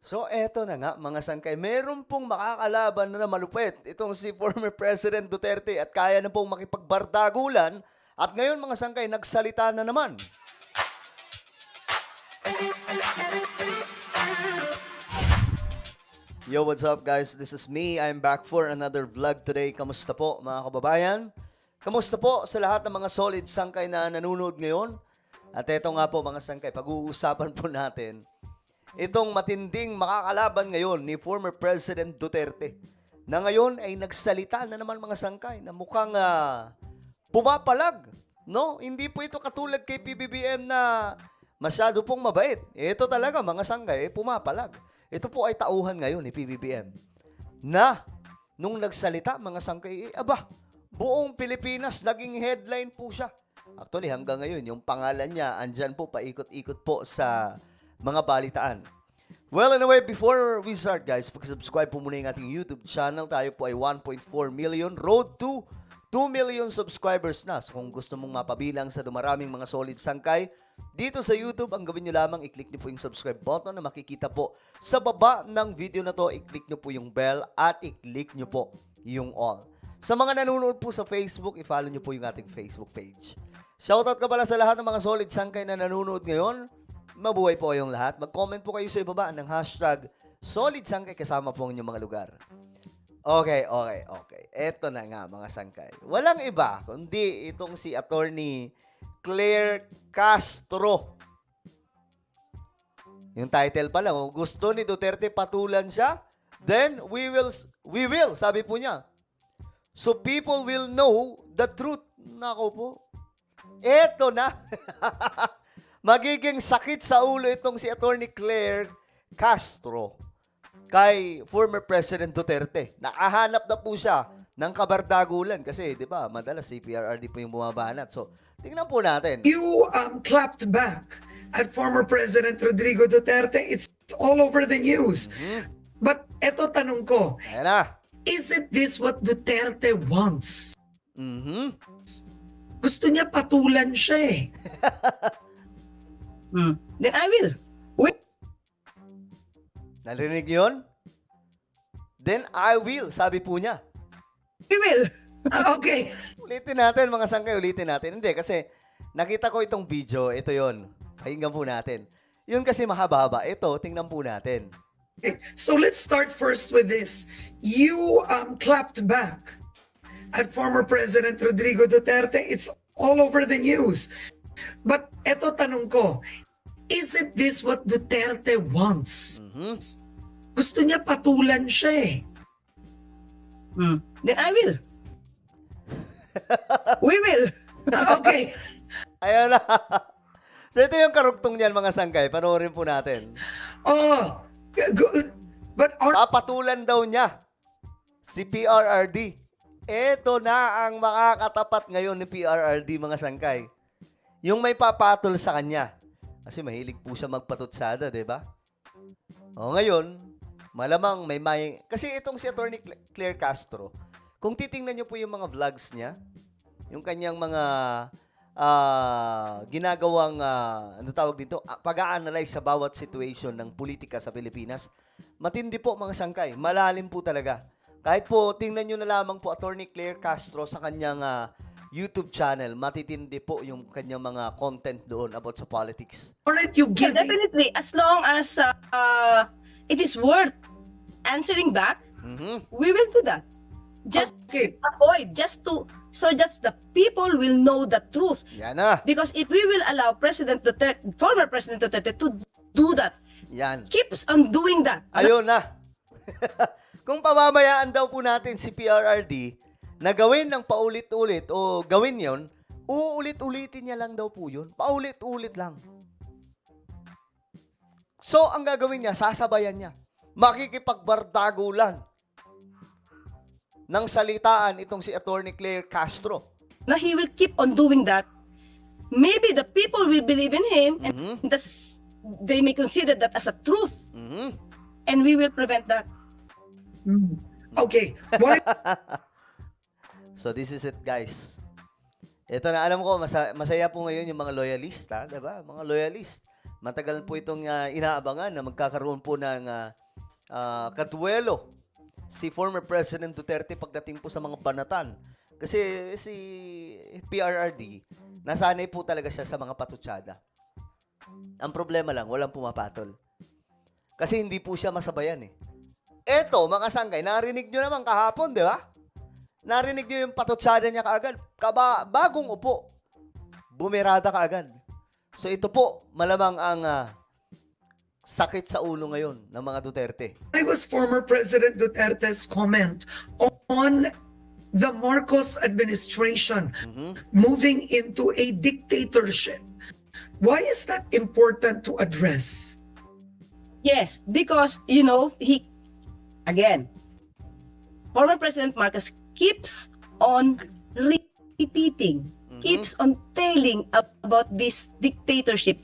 So eto na nga mga sangkay, meron pong makakalaban na malupit itong si former President Duterte at kaya na pong makipagbardagulan at ngayon mga sangkay nagsalita na naman. Yo, what's up guys? This is me. I'm back for another vlog today. Kamusta po mga kababayan? Kamusta po sa lahat ng mga solid sangkay na nanonood ngayon? At eto nga po mga sangkay, pag-uusapan po natin itong matinding makakalaban ngayon ni former President Duterte na ngayon ay nagsalita na naman mga sangkay na mukhang pumapalag. No? Hindi po ito katulad kay PBBM na masyado pong mabait. Ito talaga mga sangkay, pumapalag. Ito po ay tauhan ngayon ni PBBM na nung nagsalita mga sangkay, buong Pilipinas naging headline po siya. Actually hanggang ngayon yung pangalan niya andyan po paikot-ikot po sa mga balitaan. Well, anyway, before we start guys, pag-subscribe po muna yung ating YouTube channel. Tayo po ay 1.4 million. Road to 2 million subscribers na. So kung gusto mong mapabilang sa dumaraming mga solid sangkay, dito sa YouTube, ang gawin nyo lamang, i-click nyo po yung subscribe button na makikita po sa baba ng video na to. I-click nyo po yung bell at i-click nyo po yung all. Sa mga nanonood po sa Facebook, i-follow nyo po yung ating Facebook page. Shoutout ka pala sa lahat ng mga solid sangkay na nanonood ngayon. Mabuhay po kayong lahat. Mag-comment po kayo sa ibaba ng hashtag solid sangkay kasama po ang inyong mga lugar. Okay. Eto na nga mga sangkay. Walang iba kundi itong si Attorney Claire Castro. Yung title pa lang, gusto ni Duterte patulan siya, then we will, sabi po niya. So people will know the truth. Nako po. Eto na. Magiging sakit sa ulo itong si Attorney Claire Castro kay former President Duterte. Nakahanap na po siya ng kabardagulan kasi, di ba, madalas si PRRD po yung bumabanat. So, tingnan po natin. You clapped back at former President Rodrigo Duterte. It's all over the news. But eto tanong ko, Ayan na. isn't this what Duterte wants? Mhm. Gusto niya patulan siya eh. Then I will. Narinig yun? Then I will, sabi po niya. We will. Okay. Ulitin natin, mga sangkay, ulitin natin. Hindi, kasi nakita ko itong video, ito yon. Pakinggan po natin. Yun kasi mahaba-haba. Ito, tingnan po natin. Okay. So let's start first with this. You clapped back at former President Rodrigo Duterte. It's all over the news. But eto tanong ko, isn't this what Duterte wants? Gusto niya patulan siya eh. Then I will. We will. Okay. Ayan na. So ito yung karugtong niyan, mga sangkay. Panoorin po natin. Oh, good. But Papatulan daw niya si PRRD. Ito na ang makakatapat ngayon ni PRRD, mga sangkay. Yung may papatol sa kanya. Kasi mahilig po siya magpatutsada, di ba? O ngayon, malamang may... Kasi itong si Attorney Claire Castro, kung titingnan niyo po yung mga vlogs niya, yung kanyang mga ginagawang, ano tawag dito, pag-a-analyze sa bawat situation ng politika sa Pilipinas, matindi po mga sangkay, malalim po talaga. Kahit po, tingnan nyo na lamang po Attorney Claire Castro sa kanyang YouTube channel, matitindi po yung kanyang mga content doon about sa politics. aren't you Yeah, giving? definitely. As long as it is worth answering back, we will do that. Just Okay. avoid, so that the people will know the truth. Yan na. Because if we will allow former President Duterte to do that, Yan. keeps on doing that. Ayun na. Kung pamamayaan daw po natin si PRRD na gawin ng paulit-ulit o gawin yon, uulit-ulitin niya lang daw po yun. Paulit-ulit lang. So, ang gagawin niya, sasabayan niya. Makikipagbardagulan ng salitaan itong si Attorney Claire Castro. Now he will keep on doing that. Maybe the people will believe in him, and they may consider that as a truth, and we will prevent that. Okay. Why? So, this is it, guys. Ito na, alam ko, masaya po ngayon yung mga loyalist, ha? Diba? Mga loyalist. Matagal po itong inaabangan na magkakaroon po ng kaduelo si former President Duterte pagdating po sa mga banatan. Kasi si PRRD, nasanay po talaga siya sa mga patutsada. Ang problema lang, walang pumapatol. Kasi hindi po siya masabayan eh. Eto, mga sanggay, narinig nyo naman kahapon, di ba? Narinig nyo yung patutsada niya kaagad. Bagong upo, bumirada kaagad. So ito po, malamang ang sakit sa ulo ngayon ng mga Duterte. I was former President Duterte's comment on the Marcos administration moving into a dictatorship. Why is that important to address? Yes, because, former President Marcos keeps on repeating, keeps on telling about this dictatorship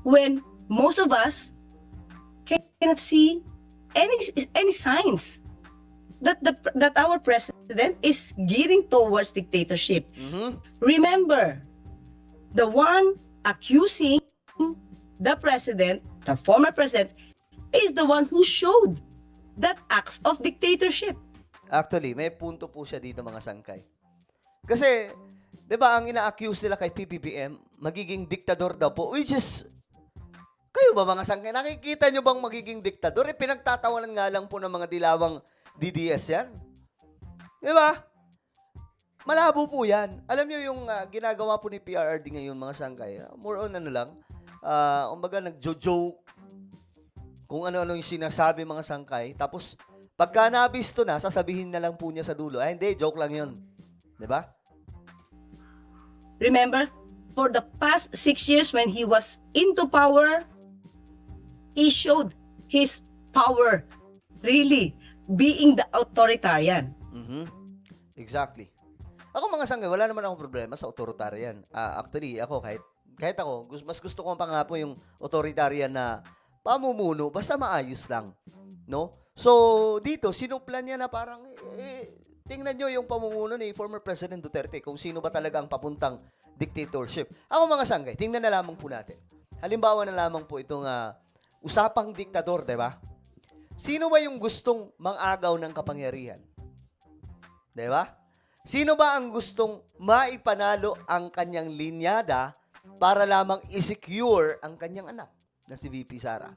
when most of us cannot see any signs that our president is gearing towards dictatorship. Remember, the one accusing the president, the former president, is the one who showed that acts of dictatorship. Actually, may punto po siya dito mga sangkay. Kasi, di ba, ang ina-accuse nila kay PBBM, magiging diktador daw po, which is, kayo ba mga sangkay, nakikita nyo bang magiging diktador? Pinagtatawanan nga lang po ng mga dilawang DDS yan. Di ba? Malabo po yan. Alam nyo yung ginagawa po ni PRRD ngayon mga sangkay, more on kumbaga nagjo-joke, kung ano-ano yung sinasabi mga sangkay, tapos pagka nabisto na, sasabihin na lang po niya sa dulo, hindi, joke lang yun. Di ba? Remember, for the past 6 years when he was into power, he showed his power, really, being the authoritarian. Exactly. Ako mga sangkay, wala naman akong problema sa authoritarian. Actually, ako kahit ako, mas gusto ko pa nga po yung authoritarian na pamumuno, basta maayos lang. No? So, dito, sinuplan niya na parang, tingnan nyo yung pamumuno ni former President Duterte, kung sino ba talaga ang papuntang dictatorship. Ako mga sanggay, tingnan na lamang po natin. Halimbawa na lamang po itong usapang diktador, di ba? Sino ba yung gustong mangagaw ng kapangyarihan? Di ba? Sino ba ang gustong maipanalo ang kanyang linyada para lamang i-secure ang kanyang anak na si VP Sara?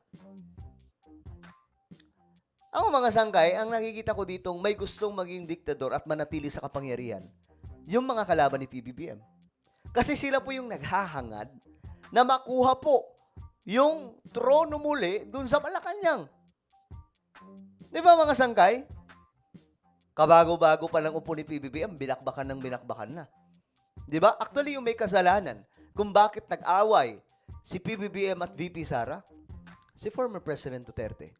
Ako mga sangkay, ang nakikita ko ditong may gustong maging diktador at manatili sa kapangyarihan, yung mga kalaban ni PBBM. Kasi sila po yung naghahangad na makuha po yung trono muli dun sa Malacanang. Di ba mga sangkay? Kabago-bago pa lang upo ni PBBM, binakbakan na. Di ba? Actually, yung may kasalanan kung bakit nag-away si PBBM at VP Sara, si former President Duterte.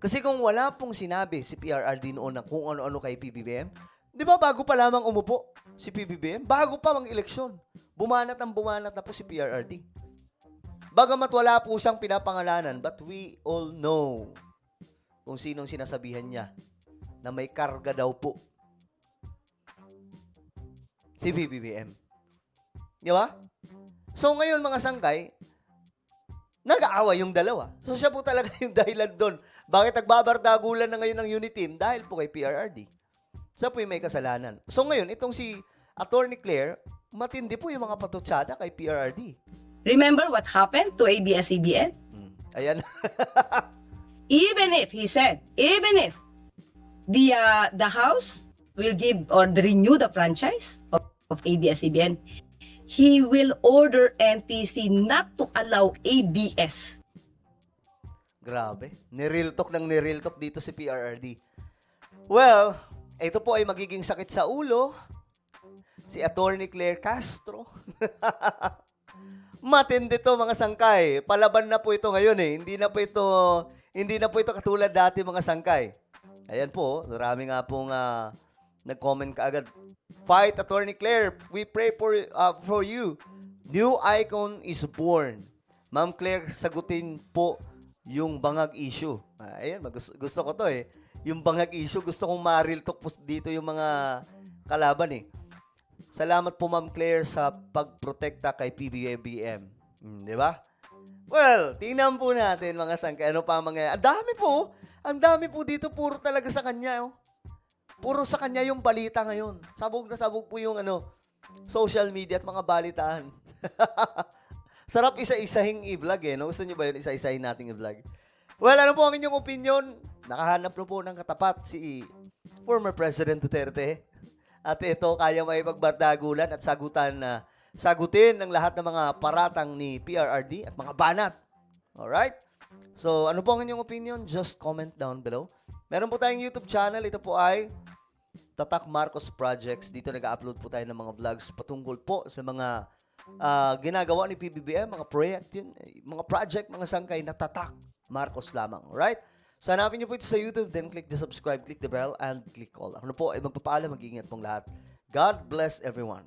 Kasi kung wala pong sinabi si PRRD noon na kung ano-ano kay PBBM, di ba bago pa lamang umupo si PBBM? Bago pa mang eleksyon. Bumanat na po si PRRD. Bagamat wala po siyang pinapangalanan, but we all know kung sinong sinasabihan niya na may karga daw po. Si PBBM. Di ba? So ngayon mga sangkay, nag-aaway yung dalawa. So siya po talaga yung dahilan doon. Bakit nagbabardagulan na ngayon ng unit team? Dahil po kay PRRD. Siya po yung may kasalanan. So ngayon, itong si Attorney Claire, matindi po yung mga patutsada kay PRRD. Remember what happened to ABS-CBN? Ayan. Even if the House will give or renew the franchise of ABS-CBN, he will order NTC not to allow ABS. Grabe. Niril talk dito si PRRD. Well, ito po ay magiging sakit sa ulo. Si Attorney Claire Castro. Matindi to mga sangkay. Palaban na po ito ngayon eh. Hindi na po ito katulad dati mga sangkay. Ayan po, marami nga pong nag-comment kaagad. Fight, Attorney Claire. We pray for you. New icon is born. Ma'am Claire, sagutin po yung bangag issue. Ayan, gusto ko to eh. Yung bangag issue, gusto kong ma-real talk po dito yung mga kalaban eh. Salamat po Ma'am Claire sa pagprotekta kay PBBM. Di ba? Well, tingnan po natin mga sangkay. Ano pa ang mangyayari? Ang dami po. Ang dami po dito. Puro talaga sa kanya. Oh. Puro sa kanya yung balita ngayon. Sabog na sabog po yung social media at mga balitaan. Sarap isa-isahing i-vlog eh. No? Gusto niyo ba yun? Isa-isahin nating i-vlog. Well, ano po ang inyong opinion? Nakahanap na po ng katapat si former President Duterte. At ito, kaya may pagbardagulan at sagutin ng lahat ng mga paratang ni PRRD at mga banat. Alright? So, ano po ang inyong opinion? Just comment down below. Meron po tayong YouTube channel. Ito po ay Tatak Marcos Projects. Dito nag-upload po tayo ng mga vlogs patungkol po sa mga ginagawa ni PBBM, mga project, mga sangkay na Tatak Marcos lamang. Alright? So, hanapin niyo po ito sa YouTube, then click the subscribe, click the bell, and click all. Ako na po ay magpapaalam, mag-iingat pong lahat. God bless everyone.